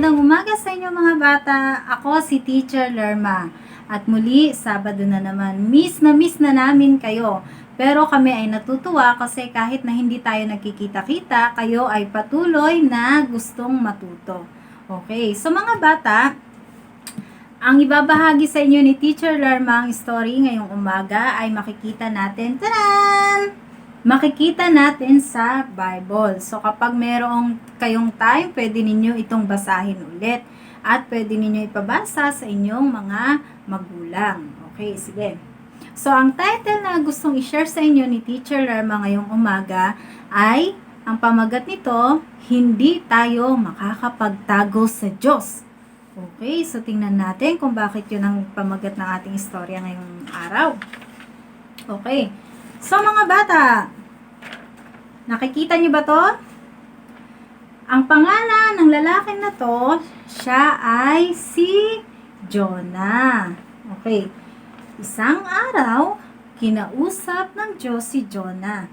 magandang umaga sa inyo mga bata. Ako si Teacher Lerma. At muli, Sabado na naman. Miss na namin kayo. Pero kami ay natutuwa kasi kahit na hindi tayo nagkikita-kita, kayo ay patuloy na gustong matuto. Okay, so mga bata, ang ibabahagi sa inyo ni Teacher Lerma ang story ngayong umaga ay makikita natin, taran! Makikita natin sa Bible. So, kapag merong kayong time, pwede ninyo itong basahin ulit. At pwede ninyo ipabasa sa inyong mga magulang. Okay, sige. So, ang title na gustong i-share sa inyo ni Teacher Lerma ngayong umaga ay, ang pamagat nito, Hindi Tayo Makakapagtago sa Diyos. Okay, so tingnan natin kung bakit yun ang pamagat ng ating istorya ngayong araw. Okay. So mga bata, nakikita niyo ba to? Ang pangalan ng lalaki na to, siya ay si Jonah. Okay. Isang araw, kinausap ng Diyos si Jonah.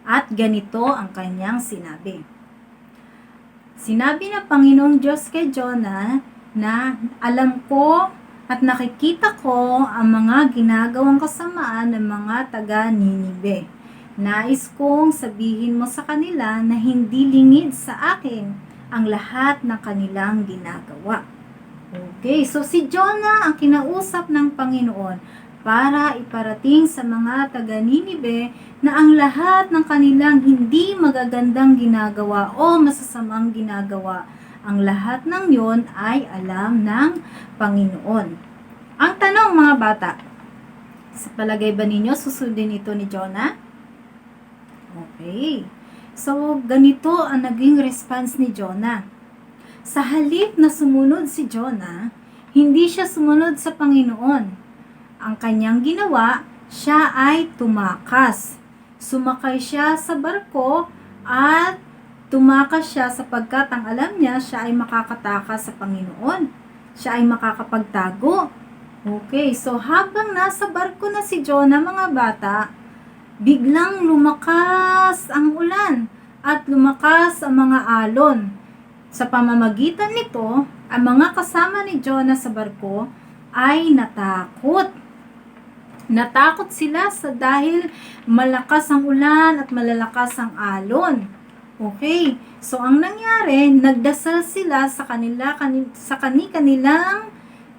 At ganito ang kanyang sinabi. Sinabi ng Panginoong Diyos kay Jonah na alam ko at nakikita ko ang mga ginagawang kasamaan ng mga taga Nineveh. Nais kong sabihin mo sa kanila na hindi lingid sa akin ang lahat ng kanilang ginagawa. Okay, so si Jonah ang kinausap ng Panginoon para iparating sa mga taga Nineveh na ang lahat ng kanilang hindi magagandang ginagawa o masasamang ginagawa, ang lahat ng yon ay alam ng Panginoon. Ang tanong mga bata, sa palagay ba ninyo susundin ito ni Jonah? Okay. So, ganito ang naging response ni Jonah. Sa halip na sumunod si Jonah, hindi siya sumunod sa Panginoon. Ang kanyang ginawa, siya ay tumakas. Sumakay siya sa barko at tumakas siya sapagkat ang alam niya, siya ay makakatakas sa Panginoon. Siya ay makakapagtago. Okay, so habang nasa barko na si Jonah mga bata, biglang lumakas ang ulan at lumakas ang mga alon. Sa pamamagitan nito, ang mga kasama ni Jonah sa barko ay natakot. Natakot sila dahil malakas ang ulan at malalakas ang alon. Okay, so ang nangyari, nagdasal sila sa kanilang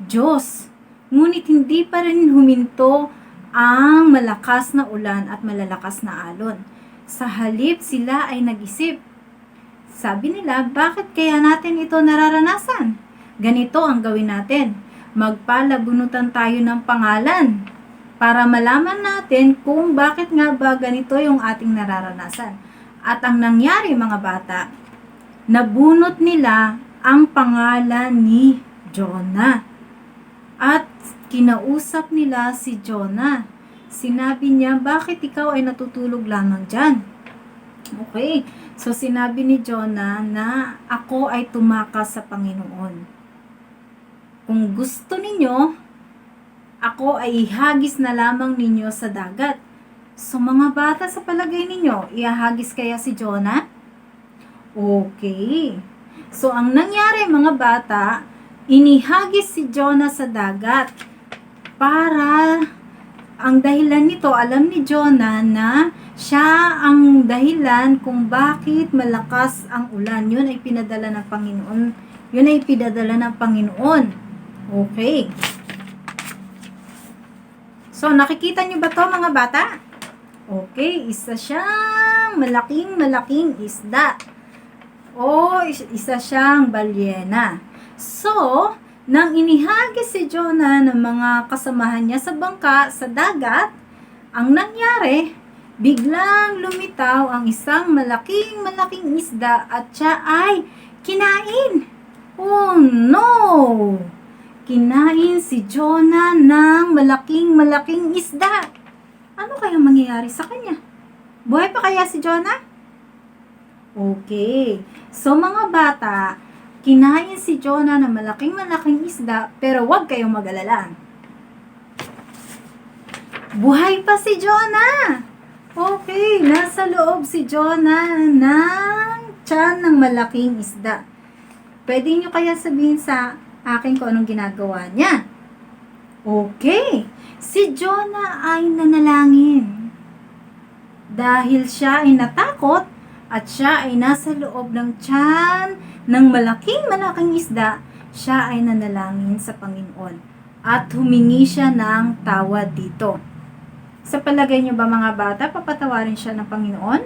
Diyos. Ngunit hindi pa rin huminto ang malakas na ulan at malalakas na alon. Sa halip sila ay nag-isip. Sabi nila, bakit kaya natin ito nararanasan? Ganito ang gawin natin. Magpalabunutan tayo ng pangalan para malaman natin kung bakit nga ba ganito yung ating nararanasan. At ang nangyari mga bata, nabunot nila ang pangalan ni Jonah. At kinausap nila si Jonah. Sinabi niya, bakit ikaw ay natutulog lamang dyan? Okay, so sinabi ni Jonah na ako ay tumakas sa Panginoon. Kung gusto ninyo, ako ay ihagis na lamang ninyo sa dagat. So mga bata, sa palagay ninyo, ihahagis kaya si Jonah? Okay. So ang nangyari mga bata, inihagis si Jonah sa dagat para ang dahilan nito, alam ni Jonah na siya ang dahilan kung bakit malakas ang ulan. Yun ay pinadala ng Panginoon. Yun ay pinadala ng Panginoon. Okay. So nakikita niyo ba to mga bata? Okay, isa siyang malaking isda. O isa siyang balyena. So, nang inihagis si Jonah ng mga kasamahan niya sa bangka, sa dagat, ang nangyari, biglang lumitaw ang isang malaking isda at siya ay kinain. Oh no! Kinain si Jonah ng malaking isda. Ano kaya mangyayari sa kanya? Buhay pa kaya si Jonah? Okay. So mga bata, kinain si Jonah ng malaking isda, pero huwag kayong mag-alala. Buhay pa si Jonah! Okay, nasa loob si Jonah ng tiyan ng malaking isda. Pwede nyo kaya sabihin sa akin kung anong ginagawa niya. Okay, si Jonah ay nanalangin. Dahil siya ay natakot at siya ay nasa loob ng tiyan ng malaking isda, siya ay nanalangin sa Panginoon at humingi siya ng tawad dito. Sa palagay niyo ba mga bata, papatawarin siya ng Panginoon?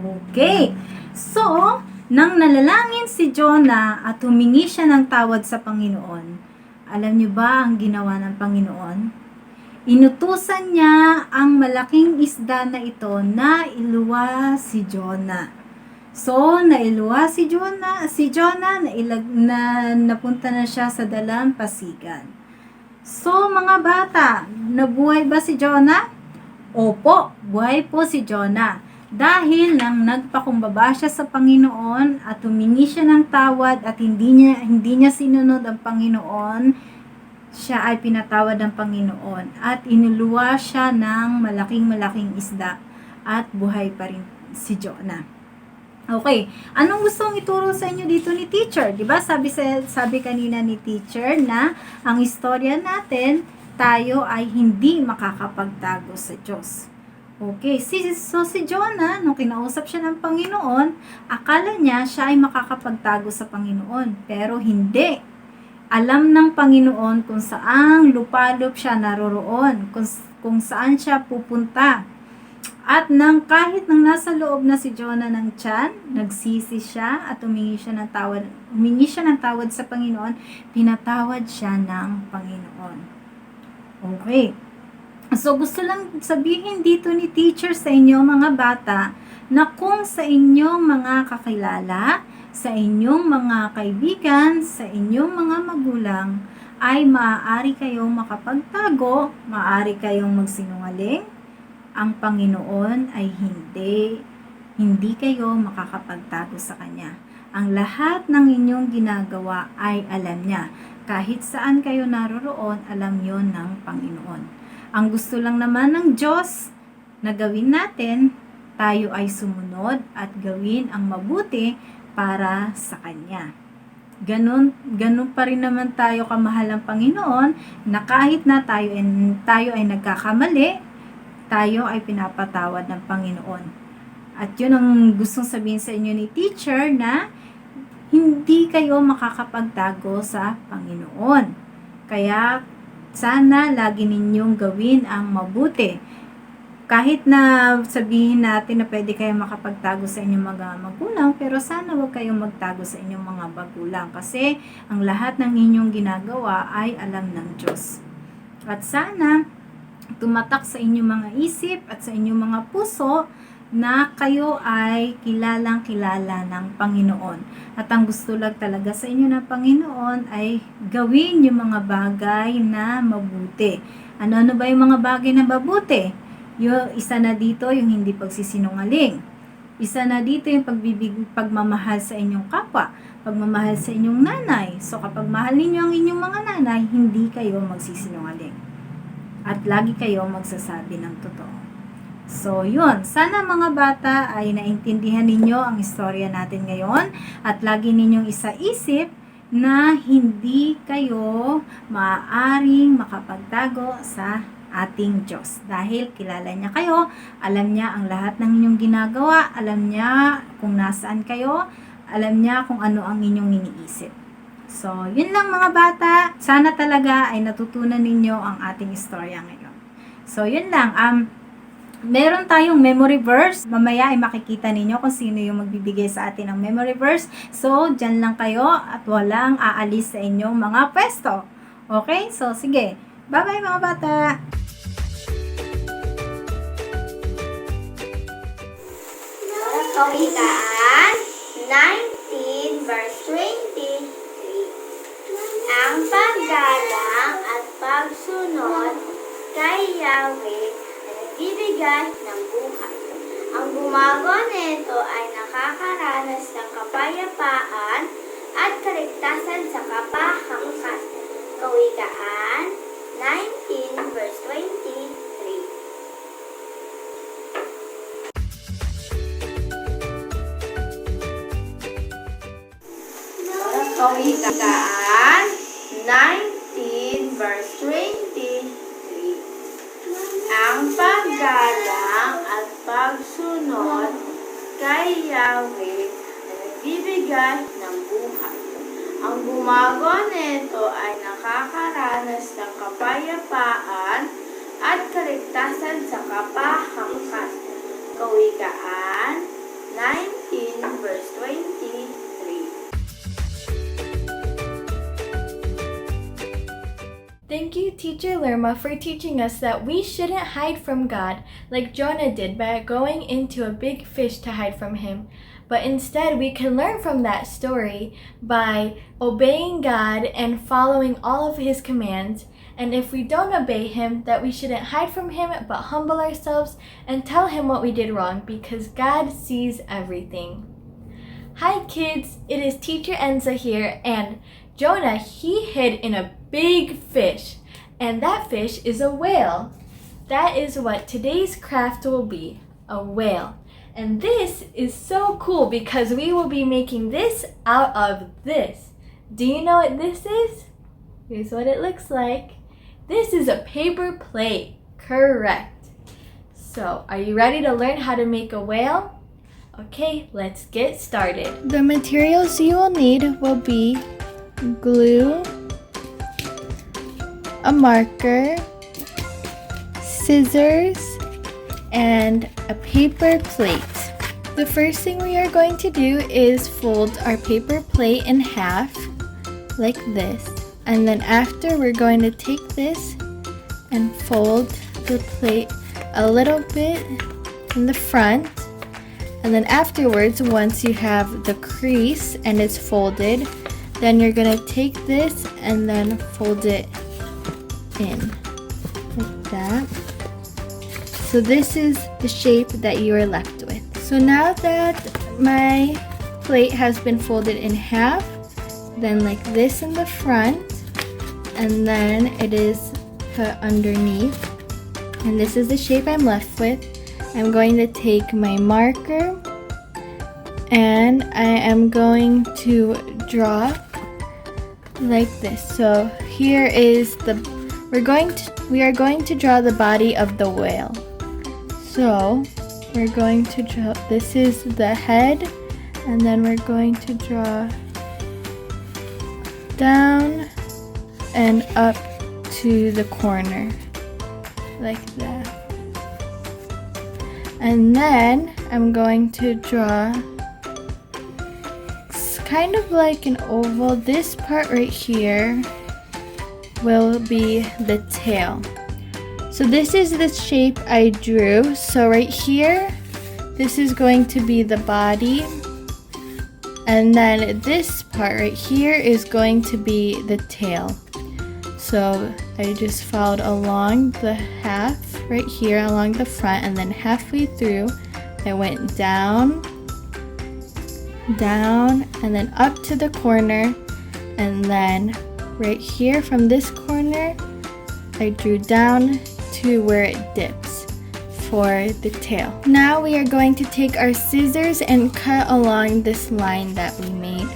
Okay. So, nang nalalangin si Jonah at humingi siya ng tawad sa Panginoon, alam niyo ba ang ginawa ng Panginoon? Inutusan niya ang malaking isda na ito na iluwa si Jonah. So, nailuwa si Jonah, napunta na siya sa dalampasigan. So, mga bata, nabuhay ba si Jonah? Opo, buhay po si Jonah. Dahil nang nagpakumbaba siya sa Panginoon at humingi siya ng tawad at hindi niya sinunod ang Panginoon, siya ay pinatawad ng Panginoon at inuluwa siya ng malaking isda at buhay pa rin si Jonah. Okay, anong gustong ituro sa inyo dito ni teacher? Diba? Sabi kanina ni teacher na ang istorya natin, tayo ay hindi makakapagtago sa Diyos. Okay, so si Jonah, nung kinausap siya ng Panginoon, akala niya siya ay makakapagtago sa Panginoon, pero hindi. Alam ng Panginoon kung saang lupalop siya naroroon, kung saan siya pupunta. At kahit nasa loob na si Jonah ng tiyan, nagsisi siya at humingi siya ng tawad sa Panginoon, pinatawad siya ng Panginoon. Okay. So, gusto lang sabihin dito ni teacher sa inyo mga bata na kung sa inyong mga kakilala, sa inyong mga kaibigan, sa inyong mga magulang, ay maaari kayong makapagtago, maaari kayong magsinungaling, ang Panginoon ay hindi kayo makakapagtago sa Kanya. Ang lahat ng inyong ginagawa ay alam niya. Kahit saan kayo naroroon, alam yon ng Panginoon. Ang gusto lang naman ng Diyos na gawin natin, tayo ay sumunod at gawin ang mabuti para sa Kanya. Ganun pa rin naman tayo kamahal ng Panginoon na kahit na tayo ay nagkakamali, tayo ay pinapatawad ng Panginoon. At yun ang gustong sabihin sa inyo ni teacher na hindi kayo makakapagtago sa Panginoon. Kaya sana lagi ninyong gawin ang mabuti. Kahit na sabihin natin na pwede kayong makapagtago sa inyong mga magulang, pero sana huwag kayong magtago sa inyong mga magulang kasi ang lahat ng inyong ginagawa ay alam ng Diyos. At sana tumatak sa inyong mga isip at sa inyong mga puso na kayo ay kilalang-kilala ng Panginoon. At ang gusto lang talaga sa inyo ng Panginoon ay gawin yung mga bagay na mabuti. Ano ba yung mga bagay na mabuti? Yung isa na dito yung hindi pagsisinungaling. Isa na dito yung pagmamahal sa inyong kapwa, pagmamahal sa inyong nanay. So kapag mahal ninyo ang inyong mga nanay, hindi kayo magsisinungaling. At lagi kayo magsasabi ng totoo. So, yun. Sana mga bata ay naintindihan ninyo ang istorya natin ngayon at lagi ninyong isaisip na hindi kayo maaaring makapagtago sa ating Diyos. Dahil kilala niya kayo, alam niya ang lahat ng inyong ginagawa, alam niya kung nasaan kayo, alam niya kung ano ang inyong iniisip. So, yun lang mga bata. Sana talaga ay natutunan ninyo ang ating istorya ngayon. So, yun lang. Meron tayong memory verse. Mamaya ay makikita ninyo kung sino yung magbibigay sa atin ng memory verse. So, dyan lang kayo at walang aalis sa inyong mga pwesto. Okay? So, sige. Bye-bye mga bata! Kawikaan 19 verse 23. Ang paggalang at pagsunod kay Yahweh nagbibigay ng buhay. Ang gumawa nito ay nakakaranas ng kapayapaan at kaligtasan sa kapahamakan. Kawikaan 19 verse 23. Kawikaan 19 verse 23. Ang paggalang at pagsunod kay Yahweh na nagbibigay ng buhay. Ang gumagawa nito ay nakakaranas ng kapayapaan at kaligtasan sa kapahamakan. Kawikaan 19 verse 23. Thank you, Teacher Lerma, for teaching us that we shouldn't hide from God like Jonah did by going into a big fish to hide from him. But instead, we can learn from that story by obeying God and following all of His commands. And if we don't obey Him, that we shouldn't hide from Him but humble ourselves and tell Him what we did wrong because God sees everything. Hi kids, it is Teacher Enza here, and Jonah, he hid in a big fish, and that fish is a whale. That is what today's craft will be, a whale. And this is so cool because we will be making this out of this. Do you know what this is? Here's what it looks like. This is a paper plate. Correct. So, are you ready to learn how to make a whale? Okay, let's get started. The materials you will need will be glue, a marker, scissors, and a paper plate. The first thing we are going to do is fold our paper plate in half, like this. And then after, we're going to take this and fold the plate a little bit in the front. And then afterwards, once you have the crease and it's folded, then you're going to take this and then fold it in, like that. So this is the shape that you are left with. So now that my plate has been folded in half, then like this in the front, and then it is put underneath. And this is the shape I'm left with. I'm going to take my marker and I am going to draw like this. So here is we are going to draw the body of the whale. So we're going to draw, this is the head, and then we're going to draw down and up to the corner, like that. And then I'm going to draw kind of like an oval. This part right here will be the tail. So this is the shape I drew. So right here, this is going to be the body. And then this part right here is going to be the tail. So I just followed along the half right here along the front, and then halfway through I went down, and then up to the corner, and then right here from this corner I drew down to where it dips for the tail. Now we are going to take our scissors and cut along this line that we made.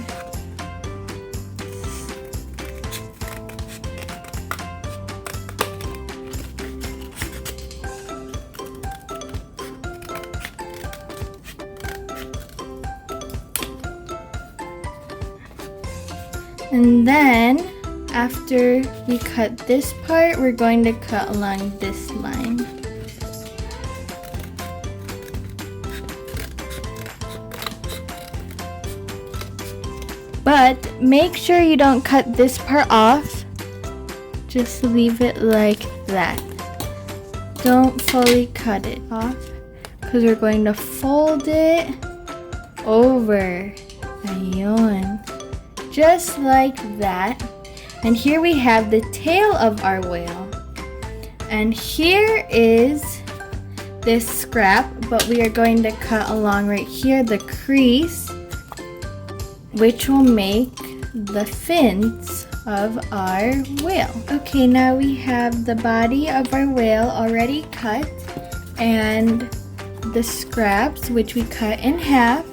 And then after we cut this part, we're going to cut along this line. But make sure you don't cut this part off. Just leave it like that. Don't fully cut it off because we're going to fold it over. Ayun. Just like that. And here we have the tail of our whale. And here is this scrap, but we are going to cut along right here the crease, which will make the fins of our whale. Okay, now we have the body of our whale already cut and the scraps, which we cut in half.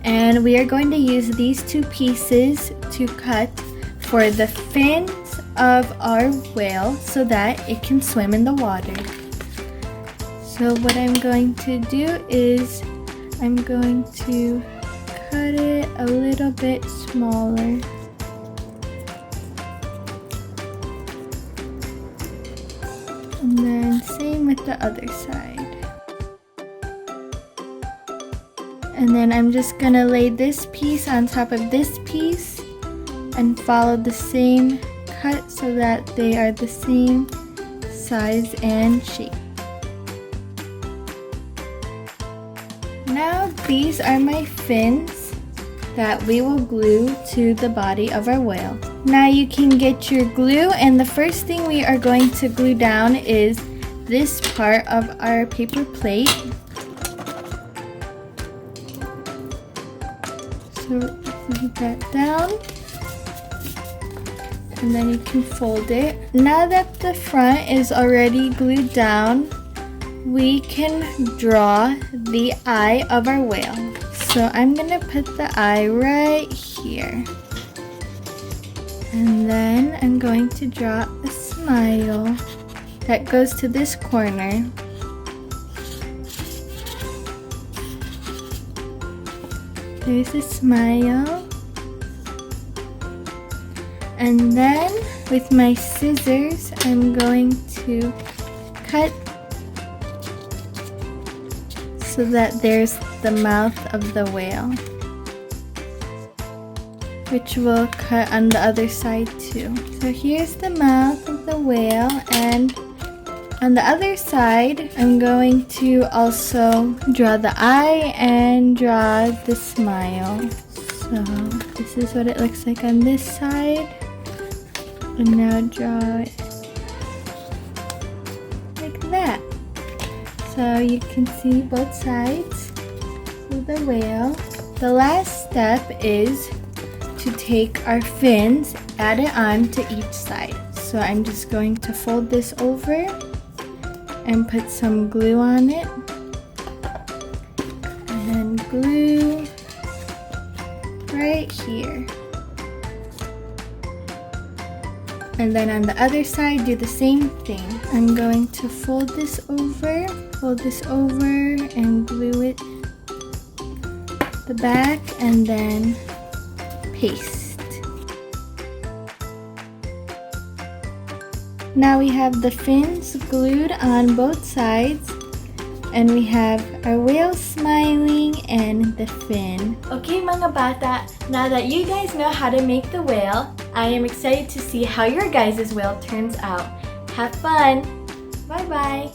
And we are going to use these two pieces to cut for the fins of our whale so that it can swim in the water. So what I'm going to do is I'm going to cut it a little bit smaller. And then same with the other side. And then I'm just gonna lay this piece on top of this piece and follow the same cut so that they are the same size and shape. Now these are my fins that we will glue to the body of our whale. Now you can get your glue, and the first thing we are going to glue down is this part of our paper plate. So glue that down, and then you can fold it. Now that the front is already glued down, we can draw the eye of our whale. So I'm gonna put the eye right here. And then I'm going to draw a smile that goes to this corner. There's a smile. And then with my scissors, I'm going to cut so that there's the mouth of the whale, which will cut on the other side too. So here's the mouth of the whale, and on the other side, I'm going to also draw the eye and draw the smile. So this is what it looks like on this side. And now draw it like that. So you can see both sides of the whale. The last step is to take our fins, add it on to each side. So I'm just going to fold this over and put some glue on it, and then glue right here. And then on the other side, do the same thing. I'm going to fold this over, and glue it the back, and then paste. Now we have the fins glued on both sides, and we have our whale smiling and the fin. Okay mga bata, now that you guys know how to make the whale, I am excited to see how your guys' whale turns out. Have fun! Bye-bye!